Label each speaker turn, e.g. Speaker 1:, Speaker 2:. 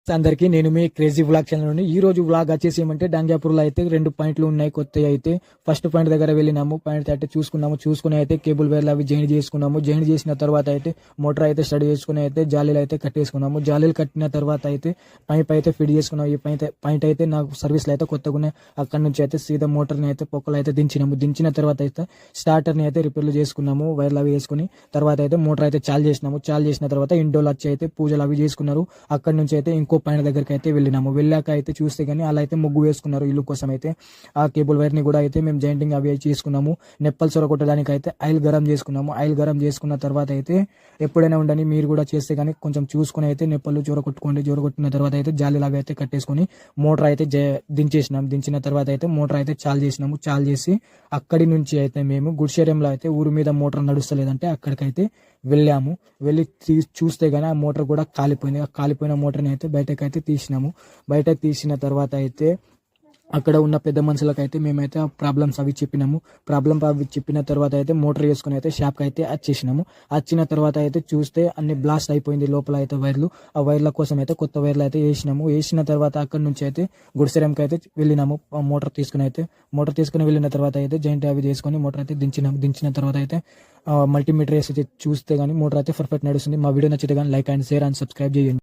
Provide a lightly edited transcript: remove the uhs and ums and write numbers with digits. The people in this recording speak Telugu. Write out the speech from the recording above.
Speaker 1: అందరికీ నేను మీ క్రేజీ వ్లాగ్ ఛానల్ నుండి ఈ రోజు వ్లాగ్ వచ్చేసి ఏమంటే డంజాపూర్లో అయితే 2 పాయింట్లు ఉన్నాయి కొత్తవి అయితే. ఫస్ట్ పాయింట్ దగ్గర వెళ్ళినాము, పాయింట్ అయితే చూసుకుని అయితే కేబుల్ వైర్లు అవి జాయిన్ చేసుకున్నాము. జాయిన్ చేసిన తర్వాత అయితే మోటార్ అయితే స్టడీ చేసుకుని అయితే జాలీలు అయితే కట్టేసుకున్నాము. జాలీలు కట్టిన తర్వాత అయితే పైప్ అయితే ఫిట్ చేసుకున్నాము. ఈ పాయింట్ అయితే నాకు సర్వీస్లో అయితే కొత్తగా ఉన్నాయి. అక్కడ నుంచి అయితే సీదా మోటార్ని అయితే పొక్కలు అయితే దించినాము. దించిన తర్వాత అయితే స్టార్టర్ని అయితే రిపేర్లు చేసుకున్నాము. వైర్లు అవి వేసుకుని తర్వాత అయితే మోటార్ అయితే చాలు చేసినాము. చాలు చేసిన తర్వాత ఇండోలు వచ్చి అయితే పూజలు అవి చేసుకున్నారు. అక్కడ నుంచి అయితే ఇంకో పాయింట్ దగ్గరికి అయితే వెళ్ళినాము. వెళ్ళాక అయితే చూస్తే కానీ అలా అయితే ముగ్గు వేసుకున్నారు ఇల్లు కోసం అయితే. ఆ కేబుల్ వైర్ ని కూడా అయితే మేము జాయింటింగ్ అవి చేసుకున్నాము. నెప్పలు సొరగొట్టడానికి అయితే ఆయిల్ గరం చేసుకున్నాము. ఆయిల్ గరం చేసుకున్న తర్వాత అయితే ఎప్పుడైనా ఉండని మీరు కూడా చేస్తే కానీ కొంచెం చూసుకుని అయితే నెప్పలు జోరగొట్టుకోండి. జోరగొట్టిన తర్వాత అయితే జాలీలు అవి అయితే కట్టేసుకొని మోటార్ అయితే దించేసినాం. దించిన తర్వాత అయితే మోటార్ అయితే చాలు చేసినాము. చాలు చేసి అక్కడి నుంచి అయితే మేము గుడిశేరంలో అయితే ఊరు మీద మోటార్ నడుస్తలేదంటే అక్కడికైతే వెళ్ళాము. వెళ్ళి చూస్తే కానీ ఆ మోటార్ కూడా కాలిపోయింది. ఆ కాలిపోయిన మోటార్ని అయితే బయటకైతే తీసినాము. బయట తీసిన తర్వాత అయితే అక్కడ ఉన్న పెద్ద మనుషులకైతే మేమైతే ప్రాబ్లమ్స్ అవి చెప్పినాము. అవి చెప్పిన తర్వాత అయితే మోటార్ వేసుకుని అయితే షాప్కి అయితే వచ్చేసినాము. వచ్చిన తర్వాత అయితే చూస్తే అన్ని బ్లాస్ట్ అయిపోయింది లోపల అయితే వైర్లు. ఆ వైర్ల కోసం అయితే కొత్త వైర్లు అయితే వేసినాము. వేసిన తర్వాత అక్కడ నుంచి అయితే గుడిసెరంకి అయితే వెళ్ళినాము. మోటార్ తీసుకుని వెళ్ళిన తర్వాత అయితే జాయింట్ అవి చేసుకొని మోటార్ అయితే దించినాము. దించిన తర్వాత అయితే మల్టీమీటర్ వేసి చూస్తే కానీ మోటార్ అయితే పర్ఫెక్ట్ నడుస్తుంది. మా వీడియో నచ్చితే కానీ like and share and subscribe చేయండి.